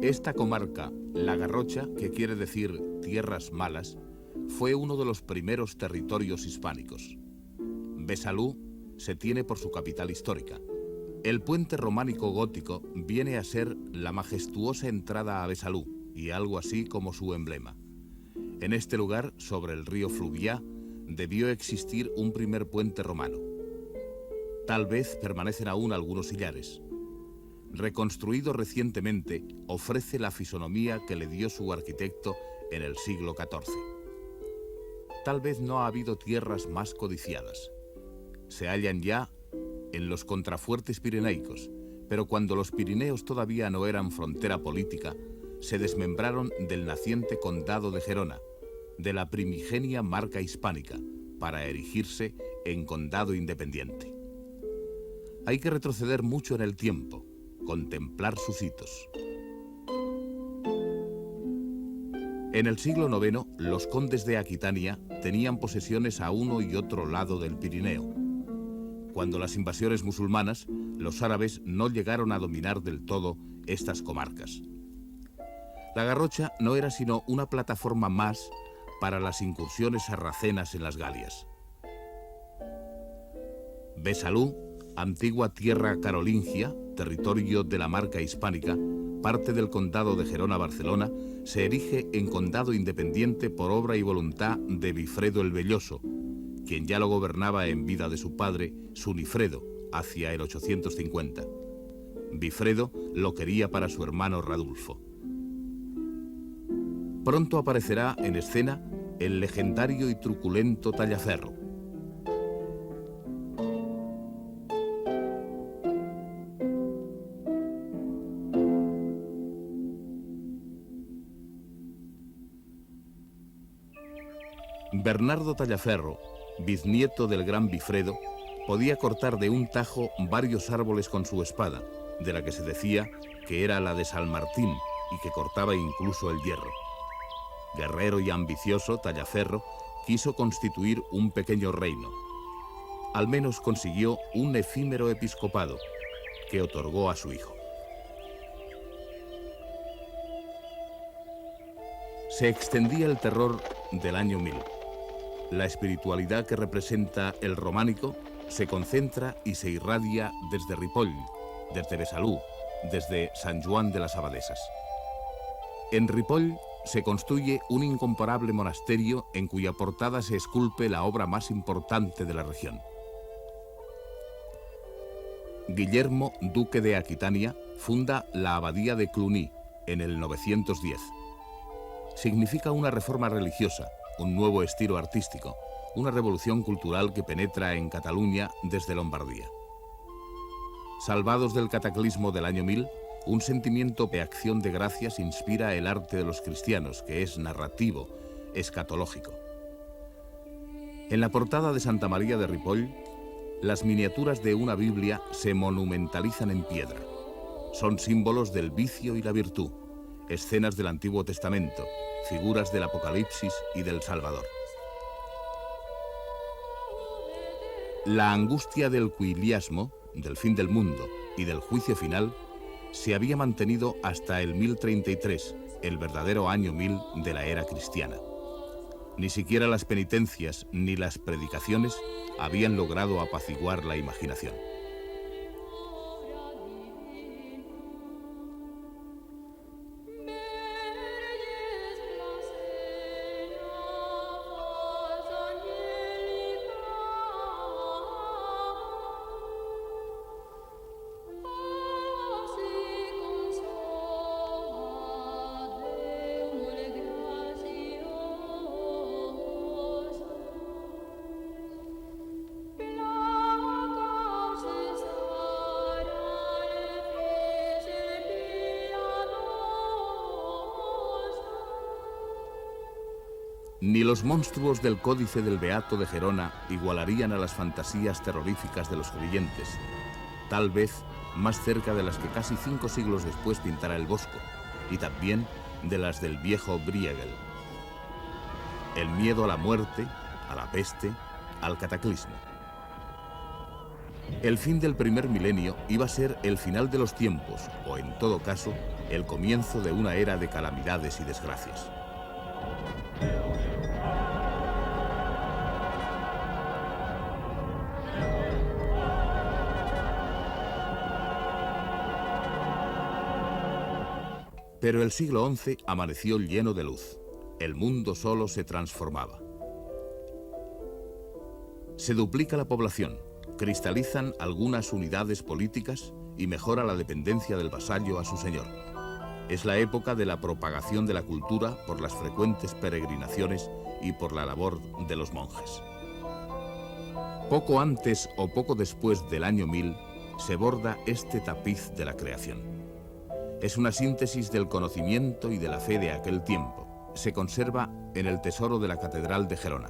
Esta comarca, La Garrocha, que quiere decir tierras malas, fue uno de los primeros territorios hispánicos. Besalú se tiene por su capital histórica. El puente románico gótico viene a ser la majestuosa entrada a Besalú y algo así como su emblema. En este lugar, sobre el río Fluvià, debió existir un primer puente romano. Tal vez permanecen aún algunos sillares. Reconstruido recientemente, ofrece la fisonomía que le dio su arquitecto en el siglo XIV. Tal vez no ha habido tierras más codiciadas. Se hallan ya en los contrafuertes pirenaicos, pero cuando los Pirineos todavía no eran frontera política, se desmembraron del naciente condado de Gerona, de la primigenia marca hispánica, para erigirse en condado independiente. Hay que retroceder mucho en el tiempo, contemplar sus hitos. En el siglo IX, los condes de Aquitania tenían posesiones a uno y otro lado del Pirineo. Cuando las invasiones musulmanas, los árabes no llegaron a dominar del todo estas comarcas. La Garrocha no era sino una plataforma más para las incursiones sarracenas en las Galias. Besalú, antigua tierra carolingia, territorio de la marca hispánica, parte del condado de Gerona-Barcelona, se erige en condado independiente por obra y voluntad de Bifredo el Velloso, quien ya lo gobernaba en vida de su padre, Sunifredo, hacia el 850. Bifredo lo quería para su hermano Radulfo. Pronto aparecerá en escena el legendario y truculento Tallaferro. Bernardo Tallaferro, bisnieto del gran Bifredo, podía cortar de un tajo varios árboles con su espada, de la que se decía que era la de San Martín y que cortaba incluso el hierro. Guerrero y ambicioso, Tallaferro quiso constituir un pequeño reino. Al menos consiguió un efímero episcopado que otorgó a su hijo. Se extendía el terror del año 1000. La espiritualidad que representa el románico se concentra y se irradia desde Ripoll, desde Besalú, desde San Juan de las Abadesas. En Ripoll se construye un incomparable monasterio en cuya portada se esculpe la obra más importante de la región. Guillermo, duque de Aquitania, funda la abadía de Cluny en el 910. Significa una reforma religiosa, un nuevo estilo artístico, una revolución cultural que penetra en Cataluña desde Lombardía. Salvados del cataclismo del año 1000, un sentimiento de acción de gracias inspira el arte de los cristianos, que es narrativo, escatológico. En la portada de Santa María de Ripoll, las miniaturas de una Biblia se monumentalizan en piedra. Son símbolos del vicio y la virtud, escenas del Antiguo Testamento, figuras del Apocalipsis y del Salvador. La angustia del cuiliasmo, del fin del mundo y del juicio final se había mantenido hasta el 1033, el verdadero año 1000 de la era cristiana. Ni siquiera las penitencias ni las predicaciones habían logrado apaciguar la imaginación. Ni los monstruos del Códice del Beato de Gerona igualarían a las fantasías terroríficas de los creyentes, tal vez más cerca de las que casi 5 siglos después pintará el Bosco, y también de las del viejo Bruegel. El miedo a la muerte, a la peste, al cataclismo. El fin del primer milenio iba a ser el final de los tiempos, o en todo caso, el comienzo de una era de calamidades y desgracias. Pero el siglo XI amaneció lleno de luz. El mundo solo se transformaba. Se duplica la población, cristalizan algunas unidades políticas y mejora la dependencia del vasallo a su señor. Es la época de la propagación de la cultura por las frecuentes peregrinaciones y por la labor de los monjes. Poco antes o poco después del año 1000 se borda este tapiz de la creación. Es una síntesis del conocimiento y de la fe de aquel tiempo. Se conserva en el tesoro de la Catedral de Gerona.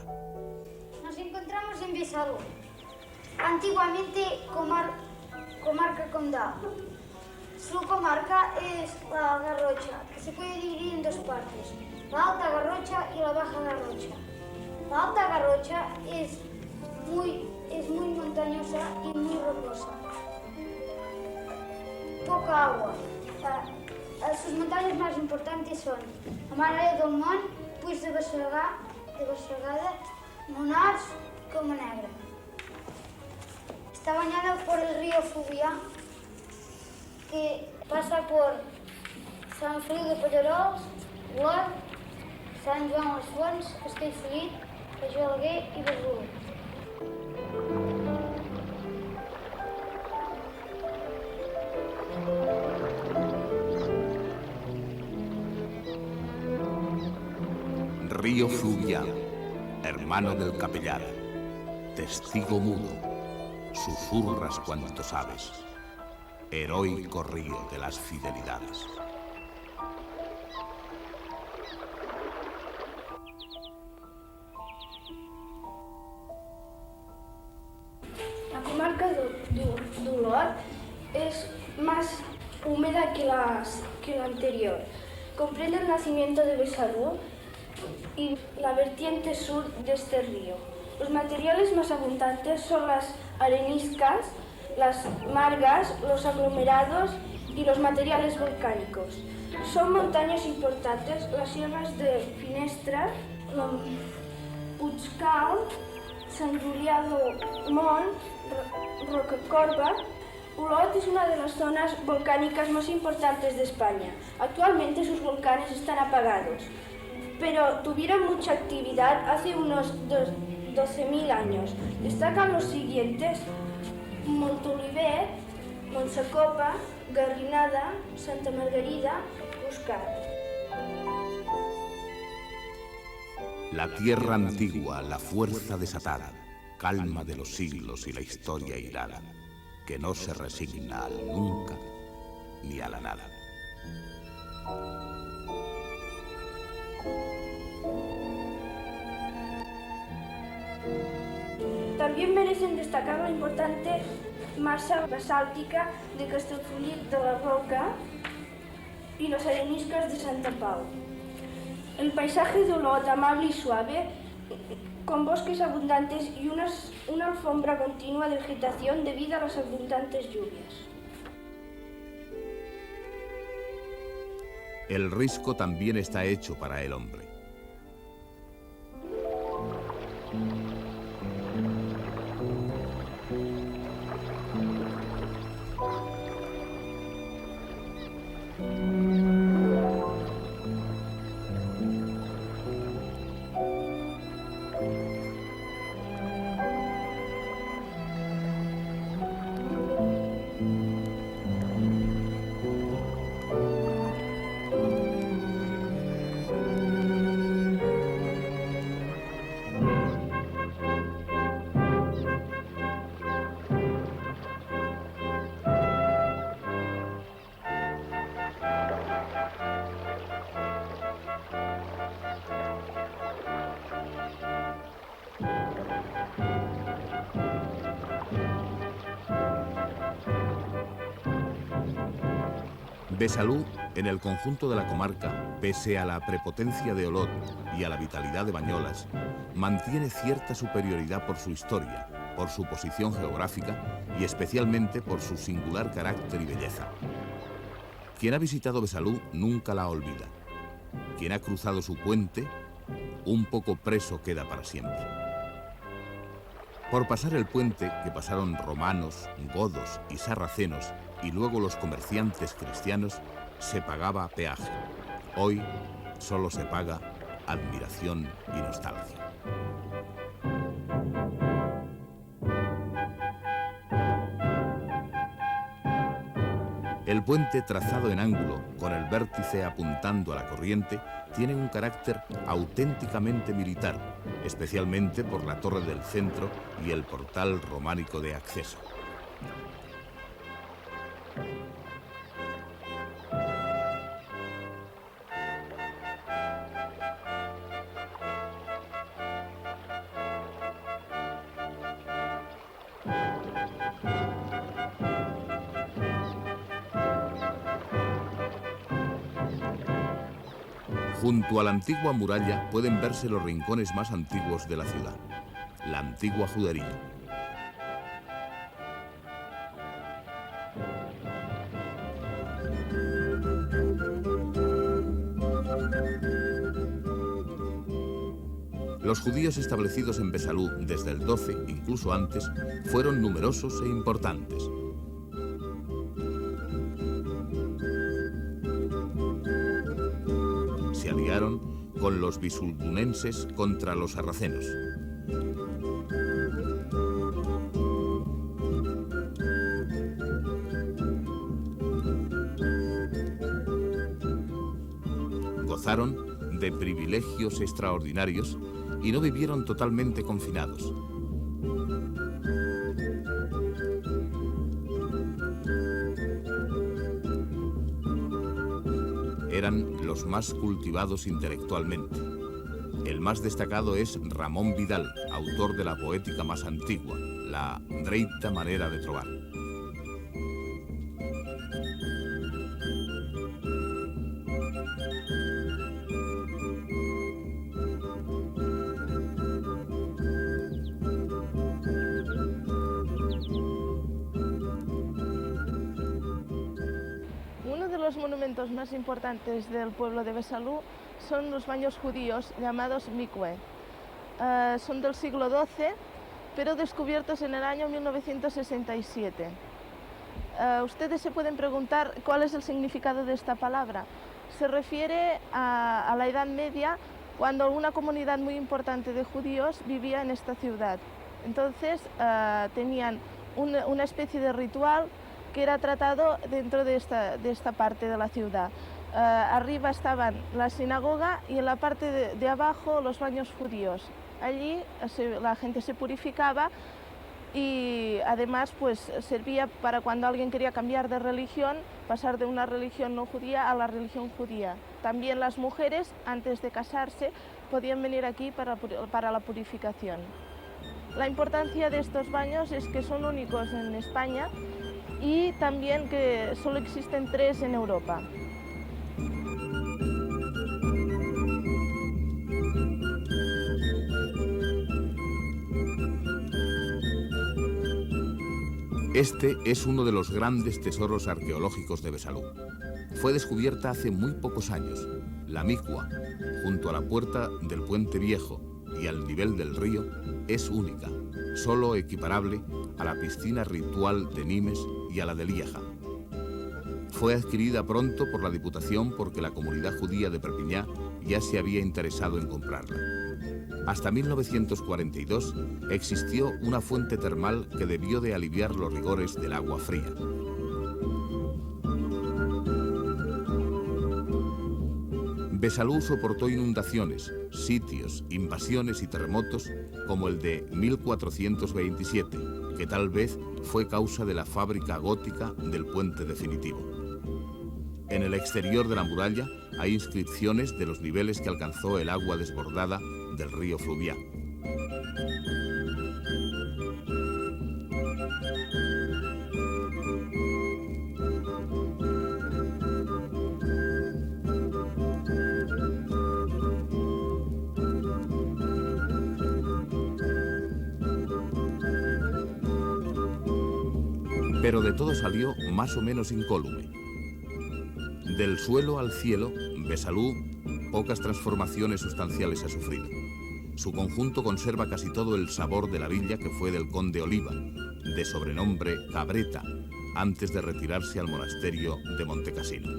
Nos encontramos en Besalú, antiguamente comarca Condal. Su comarca es la Garrocha, que se puede dividir en dos partes, la Alta Garrocha y la Baja Garrocha. La Alta Garrocha es muy montañosa y muy rocosa. Poca agua. Sus montañas más importantes son la Mare del Mont, Puig de Bassegada, Monars y Coma Negra. Está bañada por el río Fluvià, que pasa por Sant Feliu de Pallerols, Olot, Sant Joan les Fonts, Castellfollit, Argelaguer i Besalú. Río Fluvià, hermano del capellar, testigo mudo, susurras cuanto sabes, heroico río de las fidelidades. La comarca d'Olot es más húmeda que la anterior. Comprende el nacimiento de Besalú y la vertiente sur de este río. Los materiales más abundantes son las areniscas, las margas, los aglomerados y los materiales volcánicos. Son montañas importantes las sierras de Finestra, Puigcal, Sant Julià del Mont, Rocacorba. Olot es una de las zonas volcánicas más importantes de España. Actualmente sus volcanes están apagados, pero tuvieron mucha actividad hace unos 12.000 años. Destacan los siguientes: Montolivet, Montsacopa, Garrinada, Santa Margarida, Buscat. La tierra antigua, la fuerza desatada, calma de los siglos y la historia irada, que no se resigna al nunca ni a la nada. También merecen destacar la importante masa basáltica de Castellfollit de la Roca y las areniscas de Santa Pau. El paisaje de Olot, amable y suave, con bosques abundantes y una alfombra continua de vegetación debido a las abundantes lluvias. El risco también está hecho para el hombre. Besalú, en el conjunto de la comarca, pese a la prepotencia de Olot y a la vitalidad de Bañolas, mantiene cierta superioridad por su historia, por su posición geográfica y especialmente por su singular carácter y belleza. Quien ha visitado Besalú nunca la olvida. Quien ha cruzado su puente, un poco preso queda para siempre. Por pasar el puente, que pasaron romanos, godos y sarracenos, y luego los comerciantes cristianos, se pagaba peaje. Hoy solo se paga admiración y nostalgia. El puente, trazado en ángulo, con el vértice apuntando a la corriente, tiene un carácter auténticamente militar, especialmente por la torre del centro y el portal románico de acceso. Junto a la antigua muralla pueden verse los rincones más antiguos de la ciudad, la antigua judería. Los judíos establecidos en Besalú desde el 12, incluso antes, fueron numerosos e importantes. Se aliaron con los bisulbunenses contra los sarracenos. Gozaron de privilegios extraordinarios y no vivieron totalmente confinados. Eran los más cultivados intelectualmente. El más destacado es Ramón Vidal, autor de la poética más antigua, la Dreita manera de trobar. Los monumentos más importantes del pueblo de Besalú son los baños judíos llamados mikve. Son del siglo XII, pero descubiertos en el año 1967. Ustedes se pueden preguntar cuál es el significado de esta palabra. Se refiere a la Edad Media, cuando una comunidad muy importante de judíos vivía en esta ciudad. Entonces tenían una especie de ritual que era tratado dentro de esta parte de la ciudad. Arriba estaban la sinagoga y en la parte de abajo los baños judíos. Allí la gente se purificaba y además pues servía para cuando alguien quería cambiar de religión, pasar de una religión no judía a la religión judía. También las mujeres, antes de casarse, podían venir aquí para la purificación. La importancia de estos baños es que son únicos en España y también que solo existen 3 en Europa. Este es uno de los grandes tesoros arqueológicos de Besalú. Fue descubierta hace muy pocos años. La Micua, junto a la puerta del Puente Viejo y al nivel del río, es única, solo equiparable a la piscina ritual de Nimes y a la de Lieja. Fue adquirida pronto por la Diputación porque la comunidad judía de Perpiñá ya se había interesado en comprarla. Hasta 1942 existió una fuente termal que debió de aliviar los rigores del agua fría. Besalú soportó inundaciones, sitios, invasiones y terremotos como el de 1427, que tal vez fue causa de la fábrica gótica del puente definitivo. En el exterior de la muralla hay inscripciones de los niveles que alcanzó el agua desbordada del río Fluvià. Pero de todo salió más o menos incólume. Del suelo al cielo, Besalú pocas transformaciones sustanciales ha sufrido. Su conjunto conserva casi todo el sabor de la villa que fue del conde Oliva, de sobrenombre Cabreta, antes de retirarse al monasterio de Montecassino.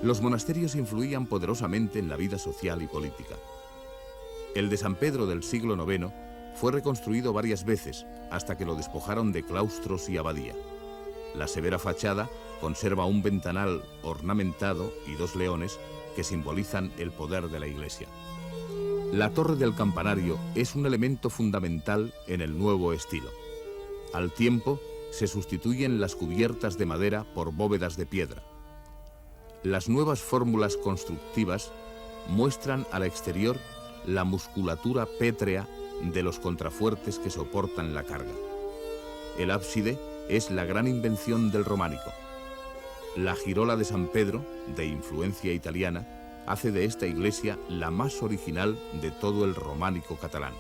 Los monasterios influían poderosamente en la vida social y política. El de San Pedro del siglo IX fue reconstruido varias veces hasta que lo despojaron de claustros y abadía. La severa fachada conserva un ventanal ornamentado y 2 leones que simbolizan el poder de la iglesia. La torre del campanario es un elemento fundamental en el nuevo estilo. Al tiempo, se sustituyen las cubiertas de madera por bóvedas de piedra. Las nuevas fórmulas constructivas muestran al exterior la musculatura pétrea de los contrafuertes que soportan la carga. El ábside es la gran invención del románico. La girola de San Pedro, de influencia italiana, hace de esta iglesia la más original de todo el románico catalán.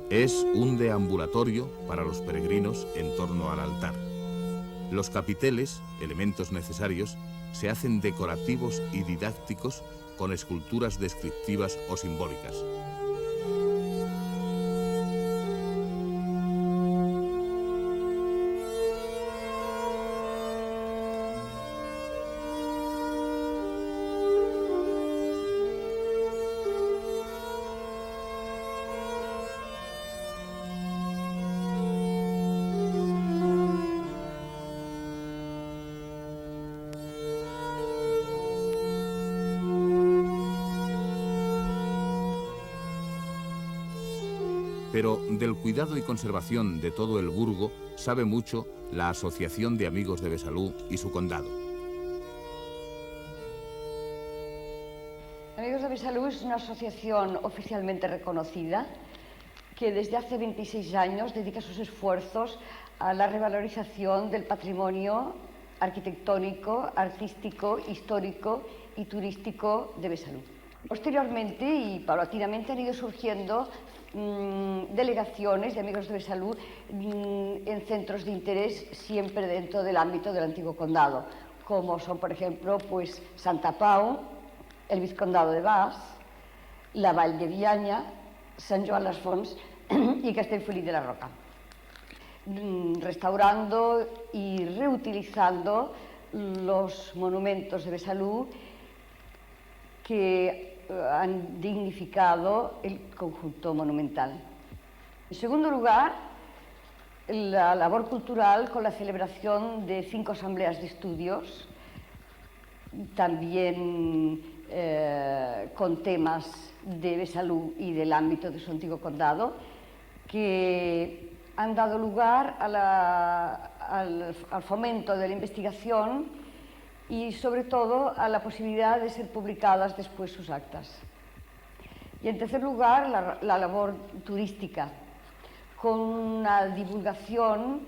Es un deambulatorio para los peregrinos en torno al altar. Los capiteles, elementos necesarios, se hacen decorativos y didácticos con esculturas descriptivas o simbólicas. Pero del cuidado y conservación de todo el burgo sabe mucho la Asociación de Amigos de Besalú y su condado. Amigos de Besalú es una asociación oficialmente reconocida que desde hace 26 años dedica sus esfuerzos a la revalorización del patrimonio arquitectónico, artístico, histórico y turístico de Besalú. Posteriormente y paulatinamente han ido surgiendo delegaciones de Amigos de Besalú en centros de interés siempre dentro del ámbito del antiguo condado, como son, por ejemplo, pues Santa Pau, el Vizcondado de Bas, la Vall de Bianya, Sant Joan les Fonts y Castellfollit de la Roca, restaurando y reutilizando los monumentos de Besalú que han dignificado el conjunto monumental. En segundo lugar, la labor cultural con la celebración de 5 asambleas de estudios, también con temas de Besalú y del ámbito de su antiguo condado, que han dado lugar al fomento de la investigación y sobre todo a la posibilidad de ser publicadas después sus actas. Y en tercer lugar, la labor turística, con una divulgación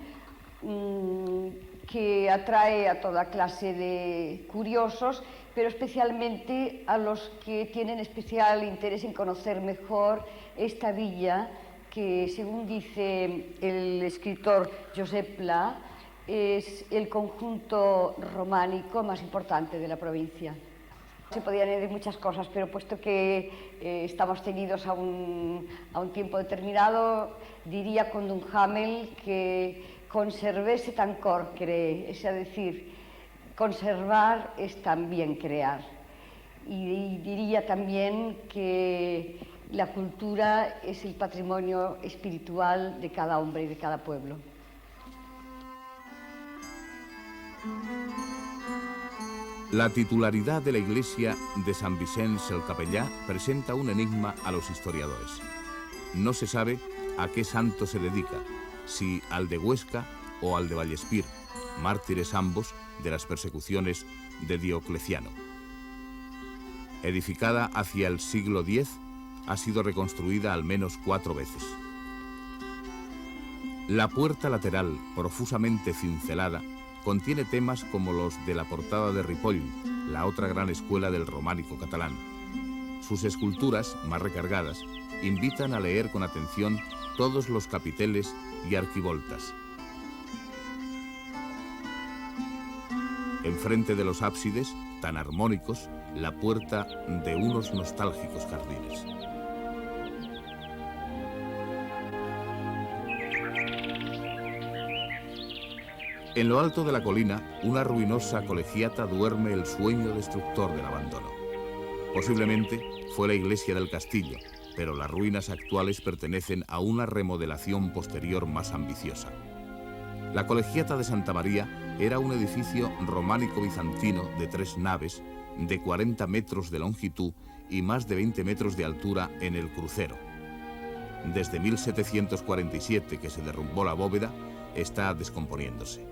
que atrae a toda clase de curiosos, pero especialmente a los que tienen especial interés en conocer mejor esta villa que, según dice el escritor Josep Pla, es el conjunto románico más importante de la provincia. Se podían añadir muchas cosas, pero puesto que estamos ceñidos a un tiempo determinado, diría con Duhamel que conservese tan cor cree, es decir, conservar es también crear. Y diría también que la cultura es el patrimonio espiritual de cada hombre y de cada pueblo. La titularidad de la iglesia de Sant Vicenç el Capellà presenta un enigma a los historiadores. No se sabe a qué santo se dedica, si al de Huesca o al de Vallespir, mártires ambos de las persecuciones de Diocleciano. Edificada hacia el siglo X, ha sido reconstruida al menos 4 veces. La puerta lateral, profusamente cincelada, contiene temas como los de la portada de Ripoll, la otra gran escuela del románico catalán. Sus esculturas, más recargadas, invitan a leer con atención todos los capiteles y arquivoltas. Enfrente de los ábsides, tan armónicos, la puerta de unos nostálgicos jardines. En lo alto de la colina, una ruinosa colegiata duerme el sueño destructor del abandono. Posiblemente fue la iglesia del castillo, pero las ruinas actuales pertenecen a una remodelación posterior más ambiciosa. La colegiata de Santa María era un edificio románico bizantino de 3 naves, de 40 metros de longitud y más de 20 metros de altura en el crucero. Desde 1747, que se derrumbó la bóveda, está descomponiéndose.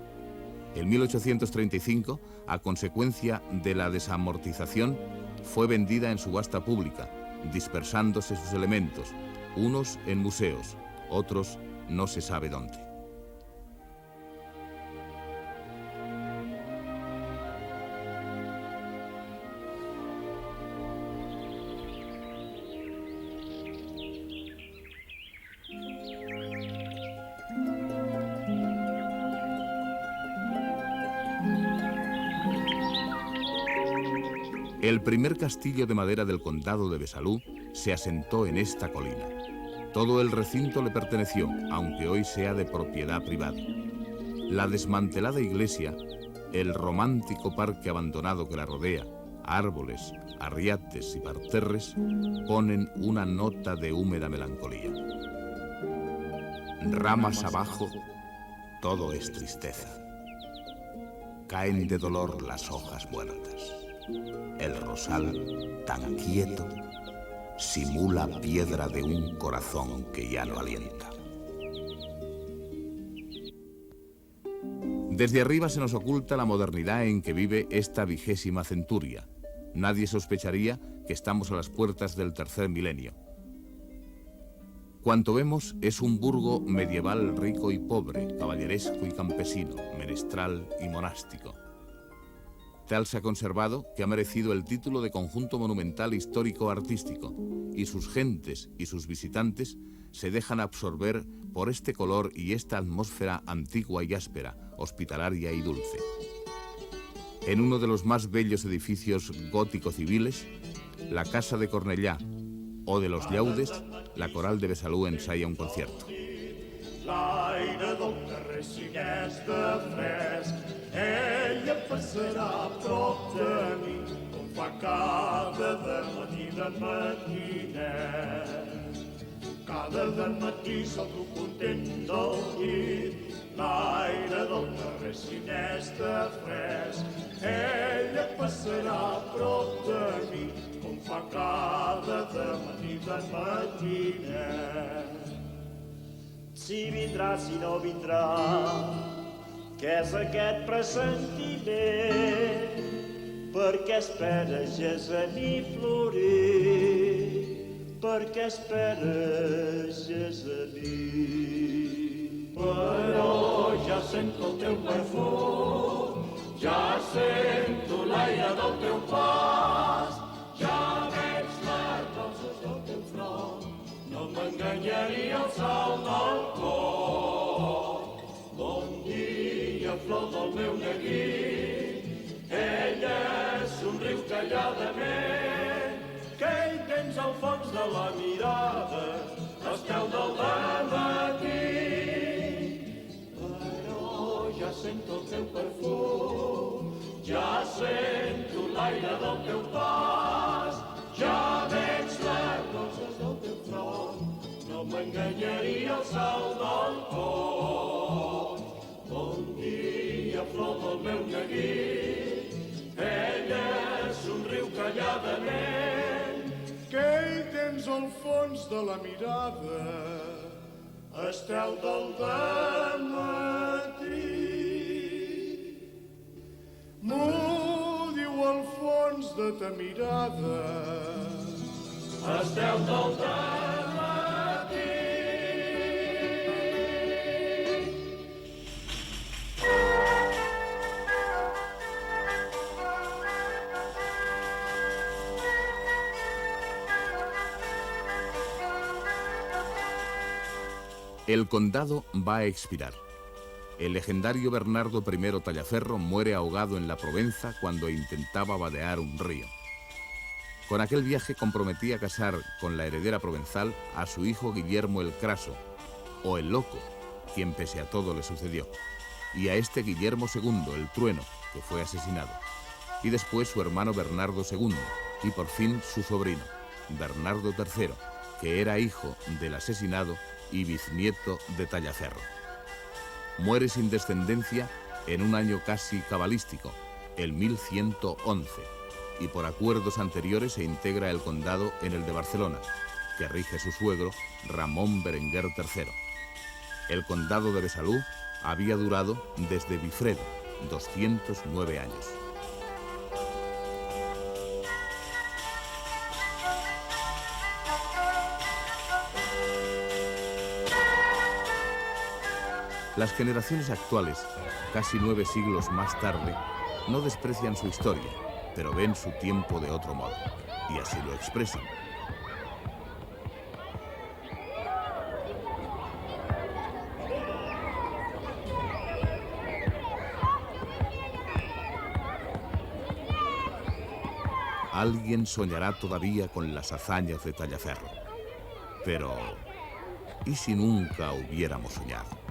En 1835, a consecuencia de la desamortización, fue vendida en subasta pública, dispersándose sus elementos, unos en museos, otros no se sabe dónde. El primer castillo de madera del condado de Besalú se asentó en esta colina. Todo el recinto le perteneció, aunque hoy sea de propiedad privada. La desmantelada iglesia, el romántico parque abandonado que la rodea, árboles, arriates y parterres, ponen una nota de húmeda melancolía. Ramas abajo, todo es tristeza. Caen de dolor las hojas muertas. El rosal, tan quieto, simula piedra de un corazón que ya no alienta. Desde arriba se nos oculta la modernidad en que vive esta 20ª centuria. Nadie sospecharía que estamos a las puertas del 3er milenio. Cuanto vemos es un burgo medieval rico y pobre, caballeresco y campesino, menestral y monástico. Tal se ha conservado que ha merecido el título de conjunto monumental histórico-artístico, y sus gentes y sus visitantes se dejan absorber por este color y esta atmósfera antigua y áspera, hospitalaria y dulce. En uno de los más bellos edificios gótico-civiles, la Casa de Cornellà o de los Llaudes, la Coral de Besalú ensaya un concierto. L'aire del carrer xinès de fresc, ella passarà a prop de mi, com fa cada matí de matinet. Cada matí salto content del llit, l'aire del carrer xinès de fresc, ella passarà a prop de mi, com fa cada matí de matinet. Si vindrà, si no vindrà, què és aquest pressentiment? Per què esperes, gessamí florir? Per què esperes, gessamí? Però ja sento el teu perfum, ja sento l'aire del teu pas, ja veig les roses del teu front, no m'enganyaria el salt del cor. Bon dia, flor del meu neguit, ella somriu calladament, que ell tens el fons de la mirada, estel del dematí. Però ja sento el teu perfum, ja sento l'aire del teu pas, ja veig les roses del teu front, no m'enganyaria el salt del cor. Bon dia, flor del meu neguit, ella de nen, que hi tens al fons de la mirada, estel del dematí. M'ho diu al fons de ta mirada, estel del dematí. El condado va a expirar. El legendario Bernardo I Tallaferro muere ahogado en la Provenza cuando intentaba vadear un río. Con aquel viaje comprometía casar con la heredera provenzal a su hijo Guillermo el Craso, o el Loco, quien pese a todo le sucedió, y a este Guillermo II el Trueno, que fue asesinado, y después su hermano Bernardo II, y por fin su sobrino, Bernardo III, que era hijo del asesinado y bisnieto de Tallaferro. Muere sin descendencia en un año casi cabalístico, el 1111, y por acuerdos anteriores se integra el condado en el de Barcelona, que rige su suegro, Ramón Berenguer III. El condado de Besalú había durado desde Bifredo, 209 años. Las generaciones actuales, casi 9 siglos más tarde, no desprecian su historia, pero ven su tiempo de otro modo, y así lo expresan. Alguien soñará todavía con las hazañas de Tallaferro, pero ¿y si nunca hubiéramos soñado?